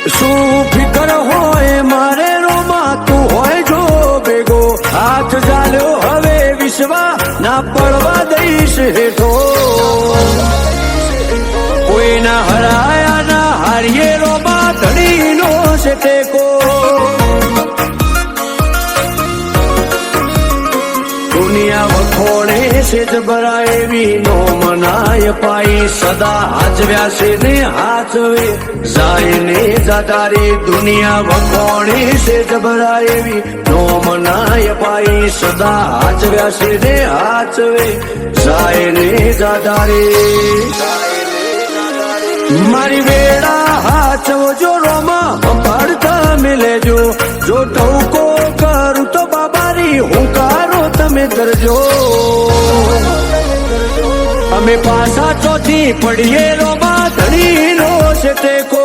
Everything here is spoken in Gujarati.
શું ફિકર હોય મારે રોમાં તું હોય જો ભેગો હાથ ચાલ્યો હવે વિશ્વા ના પડવા દઈશ હેઠો કોઈના હરાયા ના હારીએ રોમાં ધડીનો છે ટેકો દુનિયા વખોડે છે જબરા એવી નો મનાય પાઈ સદા હાચવ્યા છે ને હાચવે જાય ને જાતારી દુનિયા વખોડે છે જબરા એવી નો મનાય પાઈ સદા હાચવ્યા છે ને હાચવે જાય ને જાતારી મારી વેળા હાચવો જો રોમાં સંભાળતા મિલેજો જો ટવકો કરું તો બાબારી હુંકારો તમે કરજો અમે પાછા ચોથી પડીએ રોમાં ધણીનો છે ટેકો